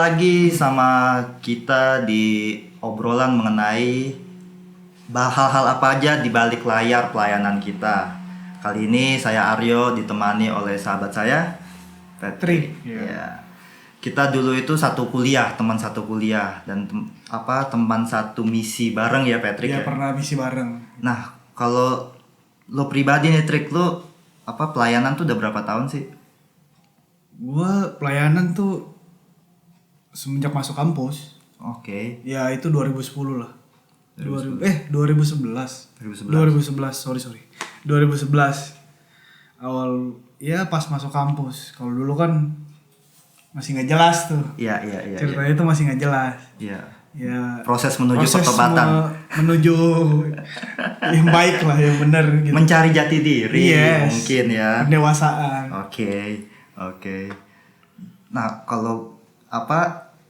lagi sama kita di obrolan mengenai hal-hal apa aja di balik layar pelayanan kita. Kali ini saya Aryo ditemani oleh sahabat saya Patrick. Ya. Kita dulu itu teman satu kuliah dan teman satu misi bareng ya Patrick ya. Iya, pernah misi bareng. Nah, kalau lo pribadi nih Trick, lo pelayanan tuh udah berapa tahun sih? Gua pelayanan tuh semenjak masuk kampus. Oke. Ya itu 2010 lah. 2011. 2011, sorry. 2011. Awal ya pas masuk kampus. Kalau dulu kan masih nggak jelas tuh. Iya. Ceritanya itu masih nggak jelas. Iya. Ya proses menuju pertobatan. Menuju yang baik lah, yang benar gitu. Mencari jati diri, yes. Mungkin ya. Pendewasaan. Oke. Nah, kalau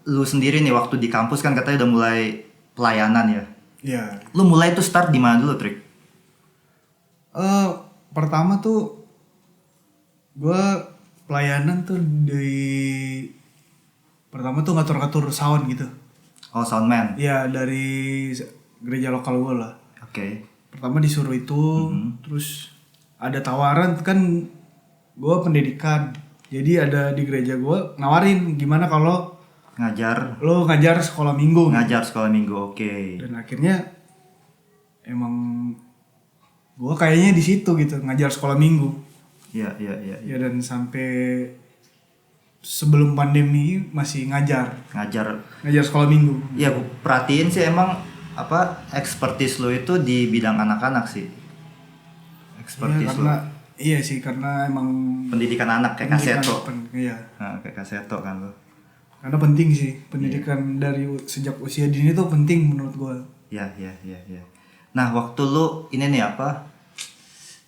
lu sendiri nih waktu di kampus kan katanya udah mulai pelayanan ya? Iya. Lu mulai tuh start di mana dulu, Trik? Pertama tuh gue pelayanan tuh pertama tuh ngatur-ngatur sound gitu. Oh, soundman? Iya, dari gereja lokal gue lah. Oke. Pertama disuruh itu, terus ada tawaran kan, gue pendidikan. Jadi ada di gereja gue nawarin gimana kalau ngajar sekolah minggu. Ngajar sekolah minggu, oke. Dan akhirnya emang gue kayaknya di situ gitu, ngajar sekolah minggu. Iya. Ya dan sampai sebelum pandemi masih ngajar sekolah minggu. Iya, gue perhatiin sih emang expertise lo itu di bidang anak-anak sih. Iya sih, karena emang pendidikan anak kayak Kaseto. Iya. Nah, kayak Kaseto kan lo. Karena penting sih pendidikan dari sejak usia dini tuh penting menurut gue. Iya. Nah, waktu lu ini nih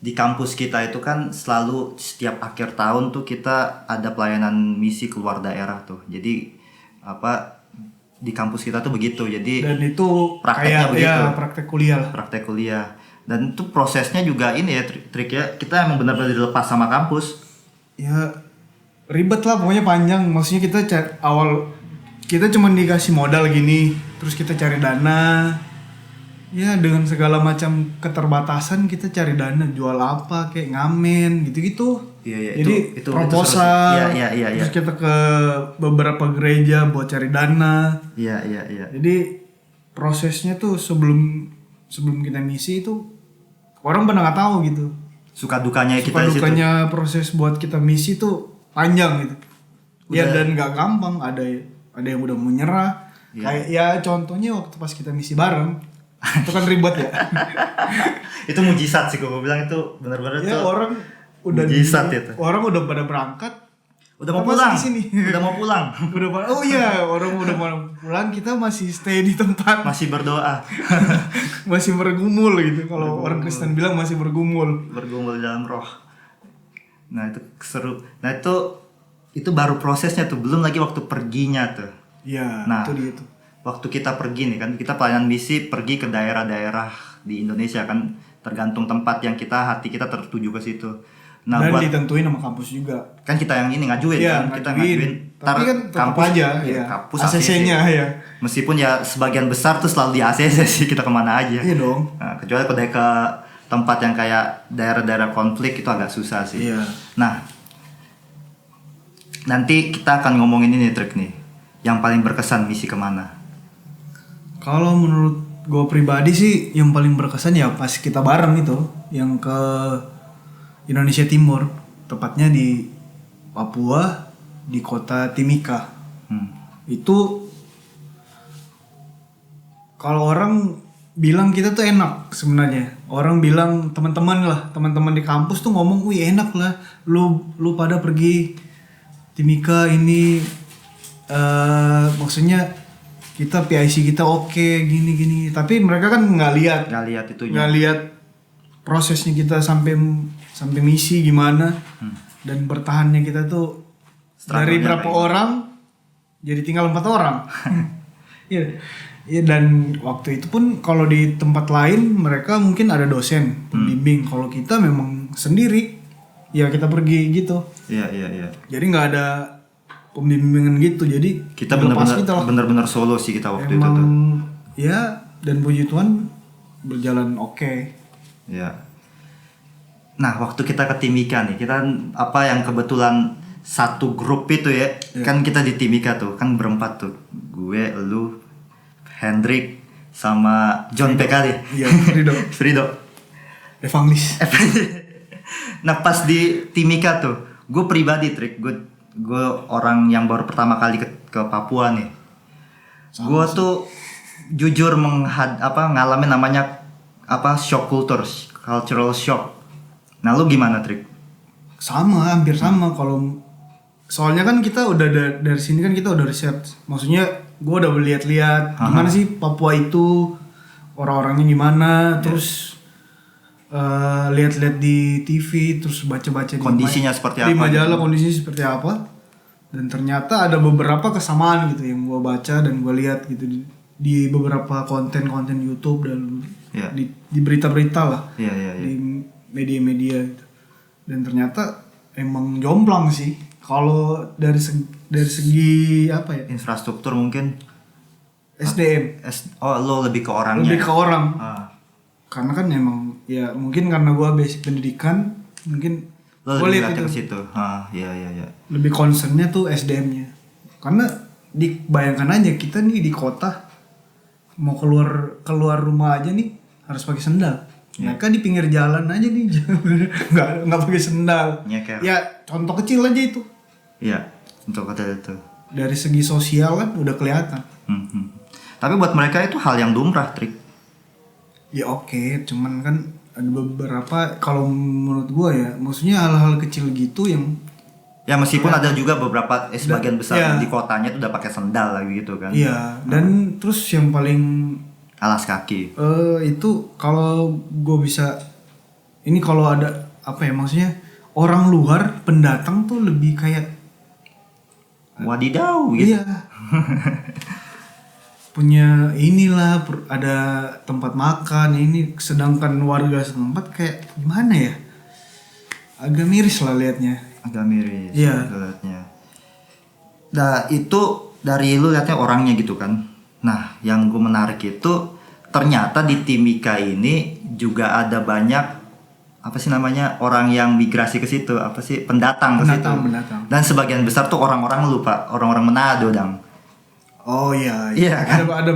di kampus kita itu kan selalu setiap akhir tahun tuh kita ada pelayanan misi keluar daerah tuh. Jadi di kampus kita tuh begitu. Jadi dan itu prakteknya begitu. Ya, praktek kuliah. Dan itu prosesnya juga ini ya trik ya. Kita emang benar-benar dilepas sama kampus. Ya ribet lah, pokoknya panjang. Maksudnya kita cuma dikasih modal gini, terus kita cari dana. Ya dengan segala macam keterbatasan kita cari dana, jual apa kayak ngamen gitu-gitu. Iya. Jadi itu proposal. Iya. Terus kita ke beberapa gereja buat cari dana. Iya. Jadi prosesnya tuh sebelum kita misi itu orang pada nggak tahu gitu. Suka dukanya proses buat kita misi tuh panjang gitu. Ya dan nggak gampang. Ada yang udah menyerah. Kayak ya contohnya waktu pas kita misi bareng. Itu kan ribet ya. Itu mujizat sih gue bilang, itu benar-benar ya, tuh orang udah mujizat itu. Orang udah pada berangkat, udah mau pulang. Udah mau pulang. Orang udah mau pulang, kita masih stay di tempat. Masih berdoa. Masih bergumul gitu. Kalau orang Kristen bilang masih bergumul. Bergumul dalam roh. Nah, itu seru. Nah, itu baru prosesnya tuh, belum lagi waktu perginya tuh. Iya, nah, itu dia tuh. Waktu kita pergi nih kan, kita pelayanan misi pergi ke daerah-daerah di Indonesia kan, tergantung tempat yang hati kita tertuju ke situ. Nah, dan ditentuin sama kampus juga. Kan kita yang ini ngajuin kan, kita ngajuin. Tapi kan kampus aja, kampus ACC-nya ya. Meskipun ya sebagian besar tuh selalu di ACC sih, kita kemana aja. Iya dong. Nah, kecuali pada ke tempat yang kayak daerah-daerah konflik itu agak susah sih. Iya. Nah, nanti kita akan ngomongin ini trik nih, yang paling berkesan misi kemana? Kalau menurut gue pribadi sih yang paling berkesan ya pas kita bareng itu, yang ke Indonesia Timur, tepatnya di Papua, di kota Timika. Itu kalau orang bilang kita tuh enak sebenarnya. Orang bilang teman-teman di kampus tuh ngomong, "Wih, enak lah. Lu pada pergi Timika ini maksudnya kita PIC kita oke, gini. Tapi mereka kan nggak lihat prosesnya kita sampai misi gimana. Dan bertahannya kita tuh dari berapa orang jadi tinggal 4 orang. Iya, dan waktu itu pun kalau di tempat lain mereka mungkin ada dosen pembimbing. Kalau kita memang sendiri, ya kita pergi gitu. Iya. Jadi nggak ada pembimbingan gitu. Jadi kita lepas kita lah. benar-benar solo sih kita waktu Emang, itu tuh. ya, dan puji Tuhan berjalan oke. Ya. Nah, waktu kita ke Timika nih, kita apa yang kebetulan satu grup itu ya. Kan kita di Timika tuh, kan berempat tuh. Gue, lu, Hendrik, sama John PK. Iya, Frido. Evangelis. Nah, pas di Timika tuh, gue pribadi Trik, gue orang yang baru pertama kali ke Papua nih. Gue tuh jujur ngalamin namanya shock cultural shock. Nah, lu gimana, Trik? Sama, hampir sama. Soalnya kan kita udah dari sini kan kita udah riset. Maksudnya gue udah lihat-lihat gimana sih Papua itu, orang-orangnya gimana, terus lihat-lihat di TV, terus baca-baca kondisinya seperti apa? Di majalah kondisinya seperti apa. Dan ternyata ada beberapa kesamaan gitu yang gue baca dan gue lihat gitu di beberapa konten-konten YouTube dan di berita-berita lah. Di media-media gitu. Dan ternyata emang jomplang sih. Kalau dari segi apa ya? Infrastruktur mungkin. SDM. Lo lebih ke orangnya. Lebih ke orang. Karena kan emang ya mungkin karena gua basic pendidikan mungkin lo lebih lihat ke situ. Iya. Lebih concernnya tuh SDM-nya. Karena dibayangkan aja kita nih di kota mau keluar rumah aja nih harus pakai sendal. Mereka di pinggir jalan aja nih, nggak pakai sendal. Nyeker. Ya contoh kecil aja itu. Iya, contoh kecil itu. Dari segi sosial kan udah kelihatan. Tapi buat mereka itu hal yang lumrah, Trik. Ya oke, cuman kan ada beberapa kalau menurut gua ya, maksudnya hal-hal kecil gitu yang. Ya meskipun ada juga beberapa sebagian besar di kotanya itu udah pakai sendal lagi gitu kan. Iya, dan terus yang paling alas kaki. Itu kalau gue bisa ini kalau ada apa ya maksudnya orang luar pendatang tuh lebih kayak wadidaw gitu. Iya. Punya inilah ada tempat makan ini sedangkan warga setempat kayak gimana ya? Agak miris lah liatnya. Agak miris. Iya. Liatnya. Nah, itu dari lu liatnya orangnya gitu kan. Nah, yang gue menarik itu ternyata di Timika ini juga ada banyak orang yang migrasi ke situ, pendatang ke situ. Pendatang. Dan sebagian besar tuh orang-orang Manado, Dang. Oh iya. Kan? Ada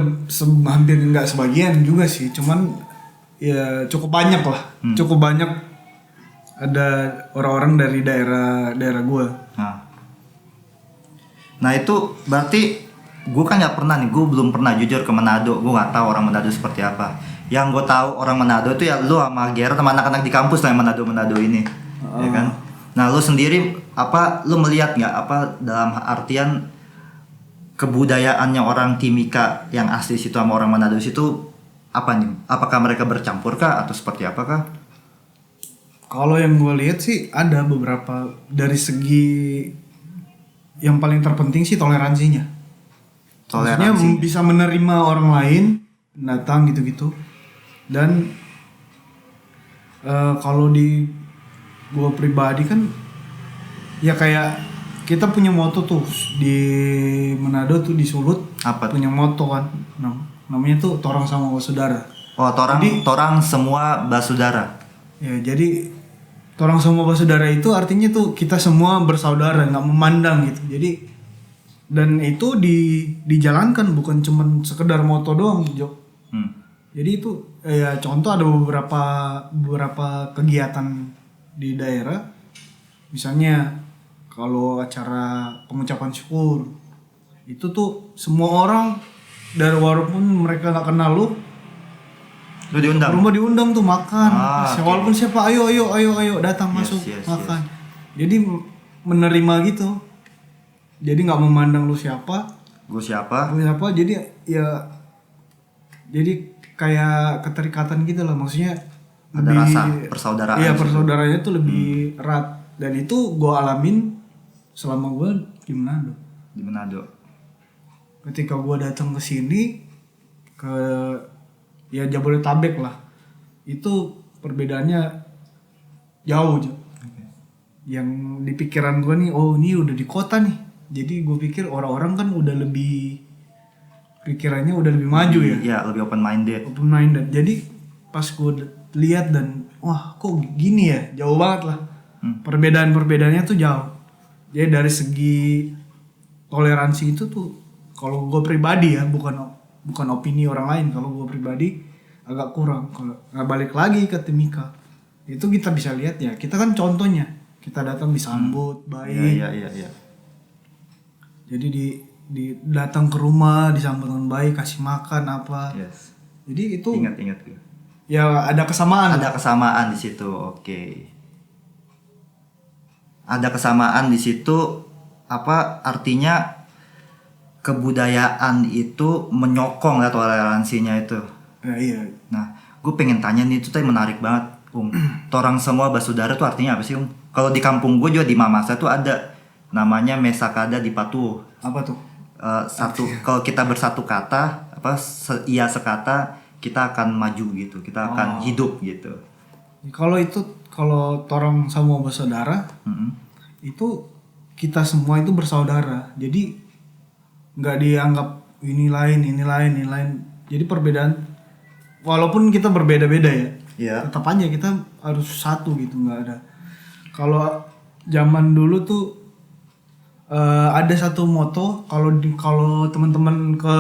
hampir enggak sebagian juga sih, cuman ya cukup banyak lah. Cukup banyak ada orang-orang dari daerah gue. Nah itu berarti gue kan nggak pernah nih, gue belum pernah jujur ke Manado, gue nggak tahu orang Manado seperti apa. Yang gue tahu orang Manado itu ya lu sama Gerard sama anak-anak di kampus lah yang Manado ini, ya kan. Nah lu sendiri lu melihat nggak dalam artian kebudayaannya orang Timika yang asli situ sama orang Manado situ apa nih? Apakah mereka bercampur kah atau seperti apakah? Kalau yang gue lihat sih ada beberapa dari segi yang paling terpenting sih toleransinya. Maksudnya bisa menerima orang lain datang gitu-gitu. Dan kalau di gue pribadi kan ya kayak kita punya moto tuh di Manado tuh di Sulut. Apa? Punya moto kan. Namanya tuh Torang Sama Basudara. Oh, torang semua basudara. Ya, jadi Torang Sama Basudara itu artinya tuh kita semua bersaudara, nggak memandang gitu. Jadi dan itu dijalankan bukan cuman sekedar moto doang, Jok. Jadi itu ya contoh ada beberapa kegiatan di daerah. Misalnya kalau acara pengucapan syukur itu tuh semua orang dari walaupun mereka nggak kenal lu diundang. Rumah diundang tuh makan. Walaupun okay. Siapa ayo datang masuk makan. Jadi menerima gitu. Jadi nggak memandang lu siapa. Gue siapa. Jadi ya jadi kayak keterikatan gitu lah, maksudnya ada lebih, rasa persaudaraan. Iya, persaudaraannya tuh lebih erat dan itu gue alamin selama gue di Manado. Di Manado. Ketika gue datang ke sini ke ya Jabodetabek lah, itu perbedaannya jauh. Okay. Yang di pikiran gue nih, oh ini udah di kota nih, Jadi gue pikir orang-orang kan udah lebih pikirannya udah lebih maju ya. Iya, lebih open minded. Jadi pas gue lihat dan wah kok gini ya, jauh banget lah. Perbedaan-perbedaannya tuh jauh. Jadi dari segi toleransi itu tuh kalau gue pribadi ya, bukan opini orang lain, kalau gue pribadi agak kurang. Kalau balik lagi ke Timika, itu kita bisa lihat ya, kita kan contohnya, kita datang disambut baik. Iya. Jadi di datang ke rumah disambut dengan baik, kasih makan apa. Yes. Jadi itu ingat ya ada kesamaan. Ada kesamaan di situ. Oke. Ada kesamaan di situ, apa artinya kebudayaan itu menyokong lah toleransinya itu. Ya, iya. Nah, gue pengen tanya nih, itu tadi menarik banget, Torang semua basudara tuh artinya apa sih, Kalau di kampung gue juga di Mamasa tuh ada namanya Mesakada di Patuh. Apa tuh? Kalau kita bersatu kata, iya sekata, kita akan maju gitu, kita akan hidup gitu. Kalau torang sama bersaudara, itu kita semua itu bersaudara. Jadi nggak dianggap ini lain. Jadi perbedaan, walaupun kita berbeda-beda ya, tetap aja kita harus satu gitu, nggak ada. Kalau zaman dulu tuh ada satu moto, kalau teman-teman ke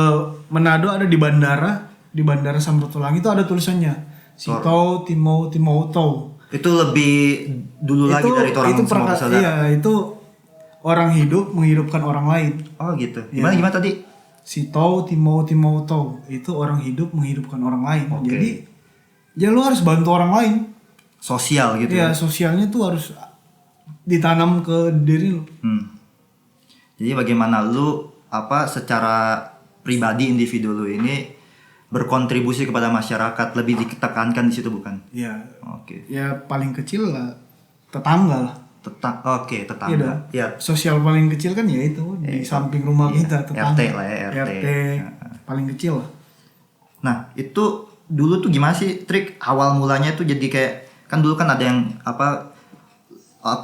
Manado ada di bandara Samratulangi itu ada tulisannya Sito Timau Timauto. Itu lebih dulu lagi dari orang semua bersaudara. Iya, itu orang hidup menghidupkan orang lain. Oh gitu. Gimana tadi? Sito Timau Timauto itu orang hidup menghidupkan orang lain. Okay. Jadi ya lu harus bantu orang lain. Sosial gitu. Iya, sosialnya tuh harus ditanam ke diri lu. Jadi bagaimana lu secara pribadi individu lu ini berkontribusi kepada masyarakat, lebih ditekankan di situ bukan? Iya. Oke. Ya paling kecil lah tetangga lah. Tetangga. Ya. Sosial paling kecil kan ya itu di samping rumah kita, tetangga. RT lah ya, RT. Paling kecil lah. Nah, itu dulu tuh gimana sih trik awal mulanya tuh jadi kayak, kan dulu kan ada yang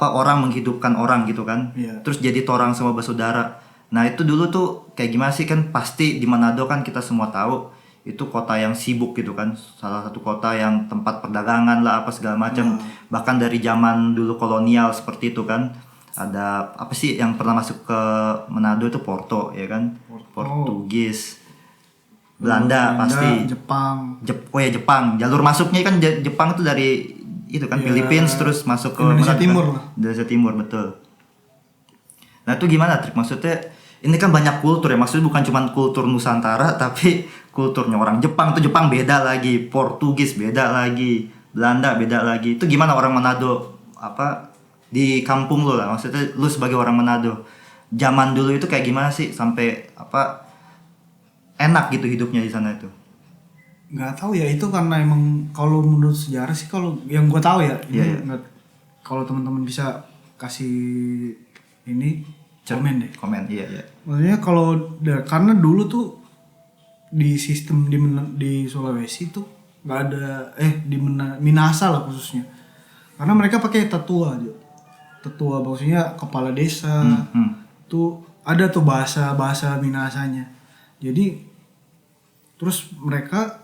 orang menghidupkan orang gitu kan. Iya. Terus jadi torang semua bersaudara. Nah, itu dulu tuh kayak gimana sih, kan pasti di Manado kan kita semua tahu itu kota yang sibuk gitu kan, salah satu kota yang tempat perdagangan lah apa segala macam. Bahkan dari zaman dulu kolonial seperti itu kan, ada apa sih yang pernah masuk ke Manado itu Porto ya kan, Portugis, Belanda pasti, Jepang. Jepang, jalur masuknya kan Jepang itu dari itu kan, Philippines terus masuk ke Indonesia Timur lah. Indonesia Timur, betul. Nah itu gimana trik, maksudnya ini kan banyak kultur ya, maksudnya bukan cuma kultur Nusantara tapi kulturnya orang Jepang tuh, Jepang beda lagi, Portugis beda lagi, Belanda beda lagi. Itu gimana orang Manado di kampung lu lah, maksudnya lu sebagai orang Manado zaman dulu itu kayak gimana sih sampai enak gitu hidupnya di sana itu? Nggak tahu ya, itu karena emang kalau menurut sejarah sih, kalau yang gue tahu ya, kalau teman-teman bisa kasih ini komen deh. Iya. Maksudnya karena dulu tuh di sistem di Sulawesi tuh nggak ada di Minahasa lah khususnya, karena mereka pakai tetua maksudnya kepala desa. Tuh ada tuh bahasa Minahasanya. Jadi terus mereka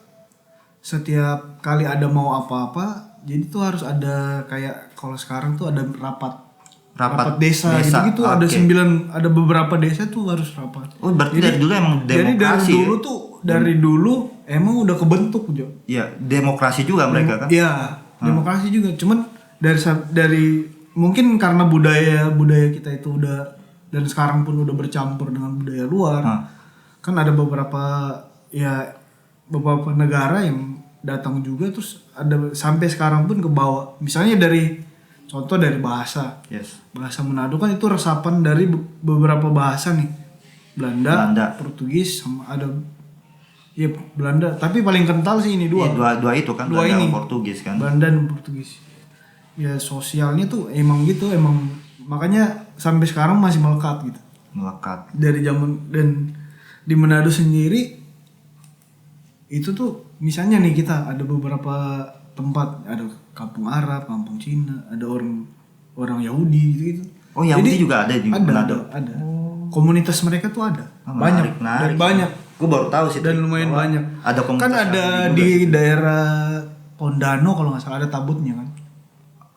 setiap kali ada mau apa-apa, jadi tuh harus ada kayak, kalau sekarang tuh ada rapat desa gitu. Okay. Ada beberapa desa tuh harus rapat. Oh, berarti dari dulu emang demokrasi. Jadi dari dulu emang udah kebentuk, Jo. Iya, demokrasi juga mereka kan? Iya, demokrasi juga. Cuman dari mungkin karena budaya kita itu udah, dan sekarang pun udah bercampur dengan budaya luar. Kan ada beberapa negara yang datang juga, terus ada sampai sekarang pun ke bawah. Misalnya contoh dari bahasa. Yes. Bahasa Manado kan itu resapan dari beberapa bahasa nih. Belanda. Portugis, sama ada Belanda, tapi paling kental sih ini dua. Dua itu kan, dua Belanda ini. Portugis kan. Belanda dan Portugis. Ya sosialnya tuh emang gitu, makanya sampai sekarang masih melekat gitu. Melekat. Dari zaman, dan di Manado sendiri itu tuh misalnya nih, kita ada beberapa tempat, ada kampung Arab, kampung Cina, ada orang Yahudi gitu. Oh, Yahudi juga ada di Manado. Ada. komunitas mereka tuh ada. Menarik, Banyak. Dan banyak. Gue baru tahu sih. Dan lumayan banyak. Ada komunitas. Kan ada di daerah Pondano kalau nggak salah ada tabutnya kan.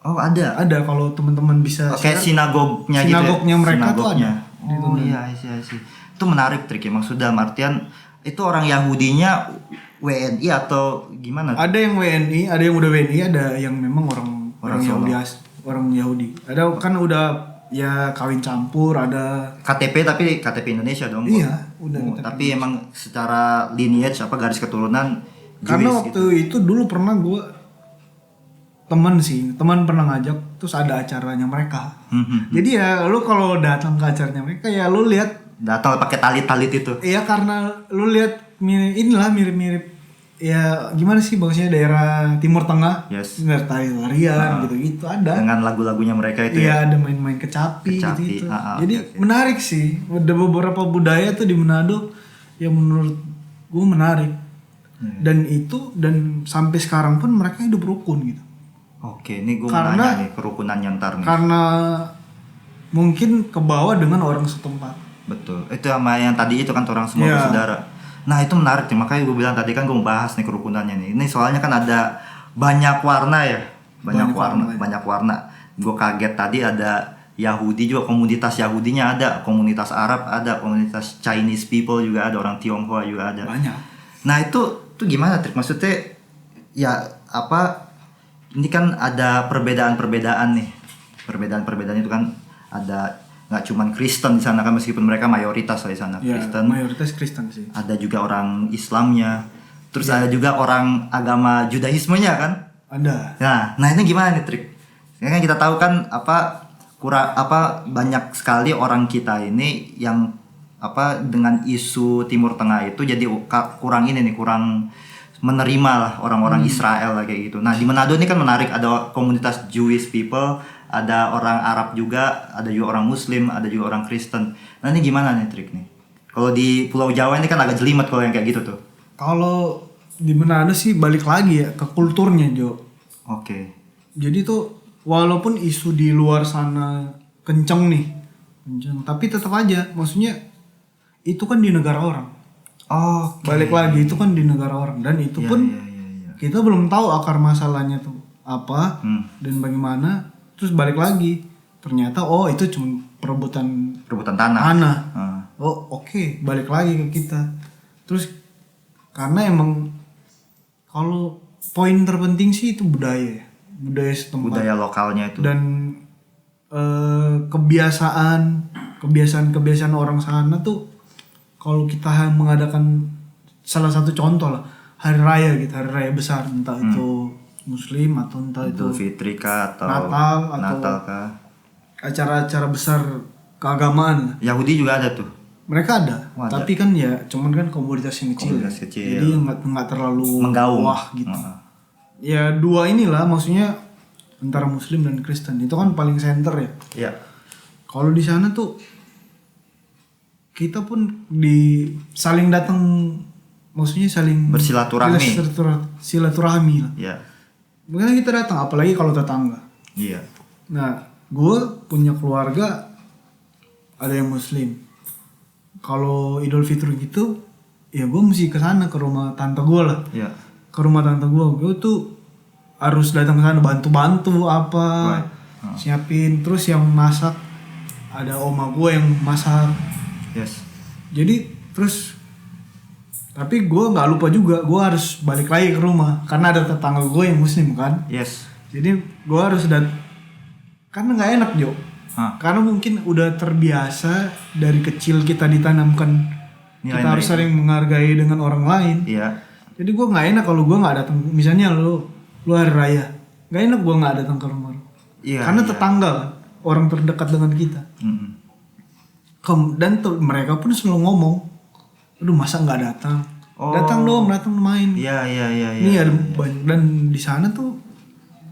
Oh ada. Ada kalau teman-teman bisa. Kayak sinagognya gitu. Sinagognya mereka tuh ada. Oh iya sih. Itu menarik Trik ya. Maksudnya Martian itu orang Yahudinya WNI atau gimana? Ada yang WNI, ada yang udah WNI, ada yang memang orang Yahudi, orang Yahudi. Ada kan udah ya kawin campur, ada KTP tapi KTP Indonesia dong. Iya, udah. Tapi emang secara lineage garis keturunan karena Jewish waktu gitu. itu dulu pernah gue teman pernah ngajak terus ada acaranya mereka. Jadi ya lu kalau datang ke acaranya mereka ya lu lihat datang pakai talit-talit itu. Iya karena lu lihat mirip-mirip ya gimana sih bagusnya daerah Timur Tengah. Yes. Tari-tarian gitu-gitu ada. Dengan lagu-lagunya mereka itu ya. Iya ada main-main kecapi gitu. Jadi okay. menarik sih. Ada beberapa budaya tuh di Manado yang menurut gue menarik. Dan sampai sekarang pun mereka hidup rukun gitu. Oke, ini gue mau nanya nih kerukunan nyantar nih. Karena mungkin kebawa dengan orang setempat. Betul. Itu sama yang tadi itu kan orang semua bersaudara. Nah itu menarik nih, makanya gue bilang tadi kan gue mau bahas nih kerukunannya nih. Ini soalnya kan ada banyak warna ya. Banyak warna. Gue kaget tadi ada Yahudi juga, komunitas Yahudinya ada, komunitas Arab ada, komunitas Chinese people juga ada, orang Tionghoa juga ada. Banyak. Nah itu gimana Trik? Maksudnya ya ini kan ada perbedaan-perbedaan nih. Perbedaan itu kan ada, nggak cuman Kristen di sana kan, meskipun mereka mayoritas di sana Kristen. Mayoritas Kristen sih. Ada juga orang Islamnya. Terus ada juga orang agama Judaismenya kan? Ada. Nah ini gimana nih Trik? Ya kan kita tahu kan banyak sekali orang kita ini yang dengan isu Timur Tengah itu jadi kurang menerima lah orang-orang Israel lah kayak gitu. Nah di Manado ini kan menarik, ada komunitas Jewish people, ada orang Arab juga, ada juga orang Muslim, ada juga orang Kristen. Nah ini gimana nih Trik nih? Kalau di Pulau Jawa ini kan agak jelimet kalau yang kayak gitu tuh. Kalau di Manado sih balik lagi ya ke kulturnya Jo. Oke. Jadi tuh walaupun isu di luar sana kenceng, tapi tetap aja, maksudnya itu kan di negara orang. Balik lagi itu kan di negara orang dan itu pun kita belum tahu akar masalahnya tuh apa dan bagaimana. Terus balik lagi ternyata itu cuma perebutan tanah. Oke, balik lagi ke kita. Terus karena emang kalau poin terpenting sih itu budaya setempat, budaya lokalnya itu dan kebiasaan orang sana tuh. Kalau kita mengadakan salah satu contoh lah hari raya besar, entah itu Muslim atau entah Idul itu Fitri kah atau Natal kah, acara-acara besar keagamaan. Yahudi juga ada tuh. Mereka ada. Tapi kan ya cuman kan komunitas yang kecil. Jadi nggak terlalu menggaung gitu. Ya dua inilah maksudnya antara Muslim dan Kristen itu kan paling center ya. Iya. Kalau di sana tuh kita pun saling datang, maksudnya saling silaturahmi lah. Iya. Makanya kita datang, apalagi kalau tetangga. Iya. Nah, gue punya keluarga ada yang Muslim. Kalau Idul Fitri gitu, ya gue mesti ke sana ke rumah tante gue lah. Iya. Ke rumah tante gue tuh harus datang ke sana bantu-bantu apa, siapin. Terus yang masak ada oma gue yang masak. Yes. Jadi terus tapi gue nggak lupa juga gue harus balik lagi ke rumah karena ada tetangga gue yang Muslim kan. Yes. Jadi gue harus karena nggak enak Jo. Karena mungkin udah terbiasa dari kecil kita ditanamkan kita harus saling menghargai dengan orang lain. Iya. Jadi gue nggak enak kalau gue nggak datang. Misalnya lu hari raya, nggak enak gue nggak datang ke rumah. Iya. Karena tetangga kan, orang terdekat dengan kita. Dan mereka pun selalu ngomong, aduh masa nggak datang? Datang main. Iya. Ini ada banyak, dan di sana tuh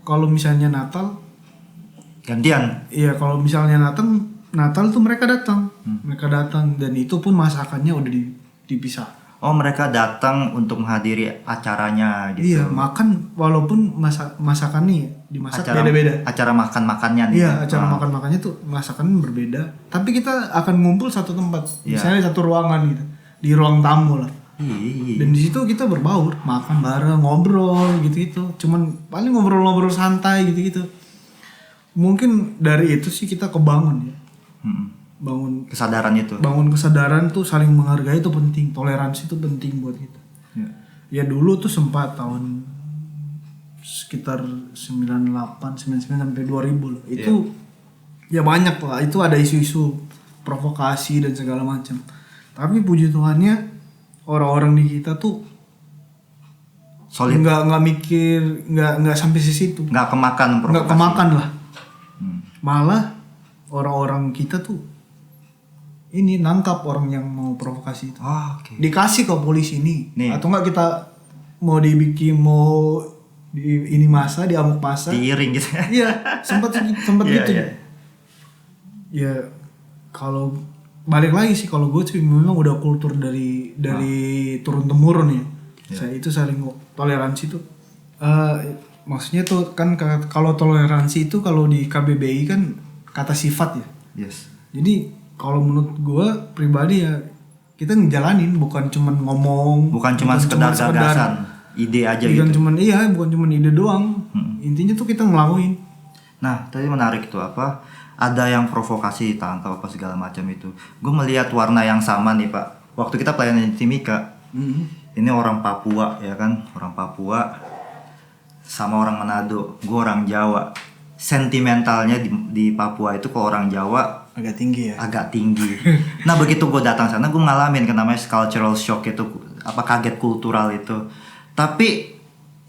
kalau misalnya Natal gantian. Iya, kalau misalnya Natal tuh mereka datang. Mereka datang dan itu pun masakannya udah dipisah. Oh, mereka datang untuk menghadiri acaranya gitu. Iya, makan walaupun masakannya dimasak Acara, beda-beda. acara makan-makannya nih. Iya, acara makan-makannya tuh masakan berbeda. Tapi kita akan ngumpul satu tempat, misalnya satu ruangan gitu, di ruang tamu lah. Iya. Dan di situ kita berbaur, makan bareng, ngobrol gitu-gitu. Cuman paling ngobrol-ngobrol santai gitu-gitu. Mungkin dari itu sih kita kebangun ya. Bangun kesadaran tuh saling menghargai itu penting, toleransi itu penting buat kita. Ya dulu tuh sempat tahun sekitar 98, 99 sampai 2000 loh. Itu ya banyak lah, itu ada isu-isu provokasi dan segala macam. Tapi puji Tuhannya orang-orang di kita tuh solid, nggak mikir, nggak sampai di situ, nggak kemakan lah. Malah orang-orang kita tuh ini nangkap orang yang mau provokasi itu. Dikasih ke polisi nih. Atau enggak kita mau dibikin ini masa, diamuk masa. Diiring gitu. Iya, sempat gitu. Ya kalau balik lagi sih kalau gue sih memang udah kultur dari turun temurun ya. Saya itu saling toleransi tuh. Maksudnya tuh kan kalau toleransi itu kalau di KBBI kan kata sifat ya. Yes. Jadi kalau menurut gue pribadi ya kita ngejalanin, bukan cuman ngomong, bukan cuman sekedar gagasan, ide aja gitu. Bukan cuman ide doang. Intinya tuh kita ngelakuin. Nah, tadi menarik itu apa? Ada yang provokasi, tangkap apa segala macam itu. Gue melihat warna yang sama nih, Pak. Waktu kita pelayanan di Timika. Ini orang Papua ya kan, orang Papua sama orang Manado. Gue orang Jawa. Sentimentalnya di Papua itu ke orang Jawa agak tinggi ya. Nah begitu gue datang sana gue ngalamin kan namanya cultural shock itu, kaget kultural itu. Tapi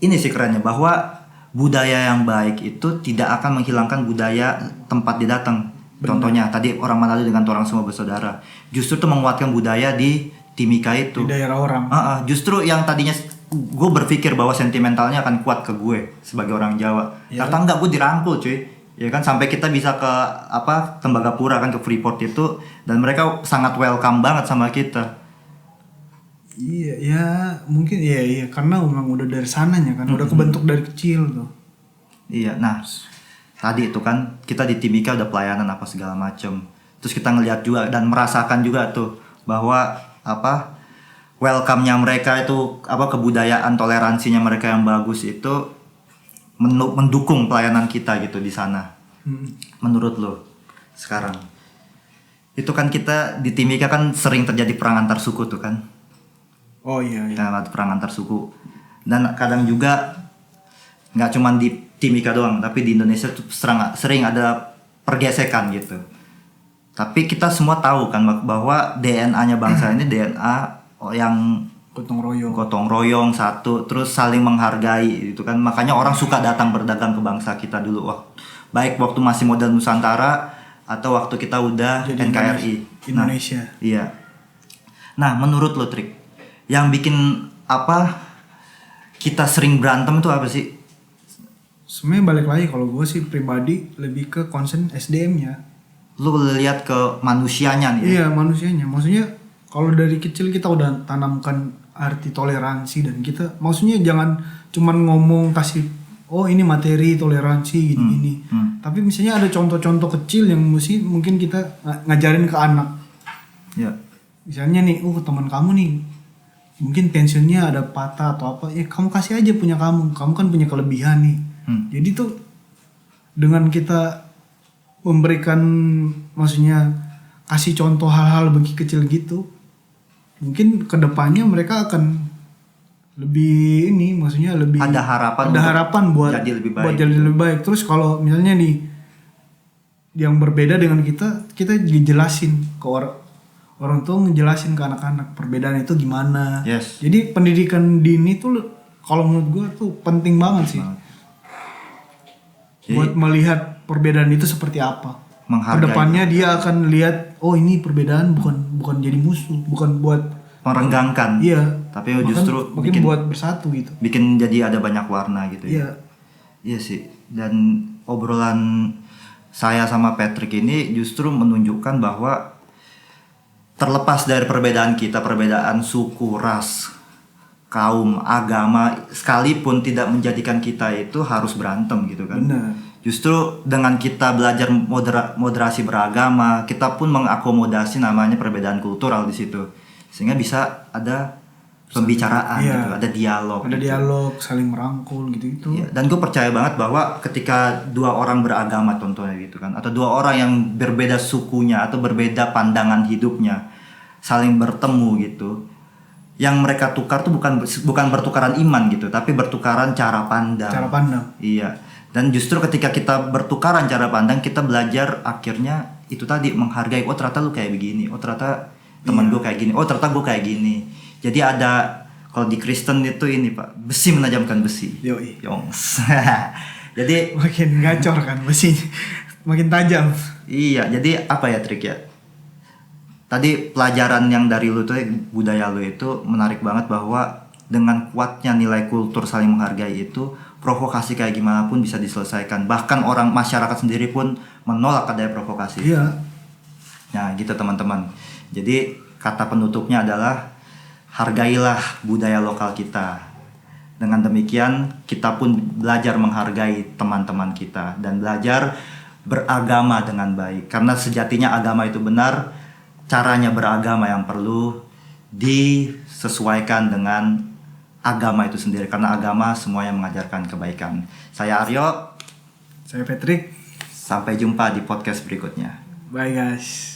ini sih kerennya bahwa budaya yang baik itu tidak akan menghilangkan budaya tempat dia datang. Contohnya tadi orang Manado dengan orang semua bersaudara, justru itu menguatkan budaya di Timika itu. Di daerah orang. Justru yang tadinya gue berpikir bahwa sentimentalnya akan kuat ke gue sebagai orang Jawa. Ternyata enggak, gue dirangkul cuy. Ya kan sampai kita bisa ke Tembagapura kan, ke Freeport itu, dan mereka sangat welcome banget sama kita. Iya, ya mungkin iya karena memang udah dari sananya kan, udah kebentuk dari kecil tuh. Iya, nah tadi itu kan kita di Timika udah pelayanan apa segala macem. Terus kita ngeliat juga dan merasakan juga tuh bahwa welcome-nya mereka itu kebudayaan toleransinya mereka yang bagus itu mendukung pelayanan kita gitu di sana. Menurut lo sekarang itu kan kita di Timika kan sering terjadi perang antar suku tuh kan. Oh iya. Nah, perang antar suku, dan kadang juga nggak cuma di Timika doang, tapi di Indonesia tuh sering ada pergesekan gitu. Tapi kita semua tahu kan bahwa DNA-nya bangsa ini DNA yang gotong royong satu, terus saling menghargai gitu kan. Makanya orang suka datang berdagang ke bangsa kita dulu, baik waktu masih modal Nusantara atau waktu kita udah jadi NKRI Indonesia. Iya. Nah, menurut lo Trik, yang bikin kita sering berantem itu apa sih? Sebenarnya balik lagi, kalau gue sih pribadi lebih ke concern SDM-nya. Lu lihat ke manusianya nih. Iya, manusianya. Maksudnya kalau dari kecil kita udah tanamkan arti toleransi, dan kita maksudnya jangan cuman ngomong kasih ini materi toleransi gini-gini. Tapi misalnya ada contoh-contoh kecil yang mungkin kita ngajarin ke anak. Ya. Misalnya nih, teman kamu nih mungkin pensiunnya ada patah atau apa, kamu kasih aja punya kamu kan punya kelebihan nih. Jadi tuh dengan kita memberikan, maksudnya kasih contoh hal-hal bagi kecil gitu, mungkin kedepannya mereka akan lebih maksudnya lebih ada harapan buat jadi lebih baik. Terus kalau misalnya nih yang berbeda dengan kita dijelasin ke orang tua, ngejelasin ke anak-anak perbedaan itu gimana. Yes. Jadi pendidikan dini tuh kalau menurut gue tuh penting banget sih. Buat melihat perbedaan itu seperti apa. Kedepannya dia akan lihat, ini perbedaan bukan jadi musuh, bukan buat merenggangkan. Iya. Tapi justru bikin buat bersatu gitu. Bikin jadi ada banyak warna gitu ya. Iya. Iya sih. Dan obrolan saya sama Patrick ini justru menunjukkan bahwa terlepas dari perbedaan kita, perbedaan suku, ras, kaum, agama, sekalipun tidak menjadikan kita itu harus berantem gitu kan. Benar. Justru dengan kita belajar moderasi beragama, kita pun mengakomodasi namanya perbedaan kultural di situ, sehingga bisa ada pembicaraan, iya, gitu, ada dialog. Ada gitu. dialog, saling merangkul gitu. Iya, dan gue percaya banget bahwa ketika dua orang beragama contohnya gitu kan, atau dua orang yang berbeda sukunya atau berbeda pandangan hidupnya, saling bertemu gitu, yang mereka tukar tuh bukan bertukaran iman gitu, tapi bertukaran cara pandang. Cara pandang. Iya. Dan justru ketika kita bertukaran cara pandang, kita belajar akhirnya itu tadi menghargai. Oh ternyata lu kayak begini. Oh ternyata teman gue kayak gini. Oh ternyata gue kayak gini. Jadi ada, kalau di Kristen itu ini Pak, besi menajamkan besi. Yoi. Yongs. Jadi Makin gacor kan besinya. Makin tajam. iya. Jadi apa ya trik ya? Tadi pelajaran yang dari lu tuh, budaya lu itu menarik banget, bahwa dengan kuatnya nilai kultur saling menghargai itu, provokasi kayak gimana pun bisa diselesaikan. Bahkan orang masyarakat sendiri pun menolak adanya provokasi. Iya. Nah gitu teman-teman. Jadi kata penutupnya adalah hargailah budaya lokal kita. Dengan demikian kita pun belajar menghargai teman-teman kita dan belajar beragama dengan baik. Karena sejatinya agama itu benar, caranya beragama yang perlu disesuaikan dengan agama itu sendiri, karena agama semuanya mengajarkan kebaikan. Saya Aryo. Saya Patrick. Sampai jumpa di podcast berikutnya. Bye guys.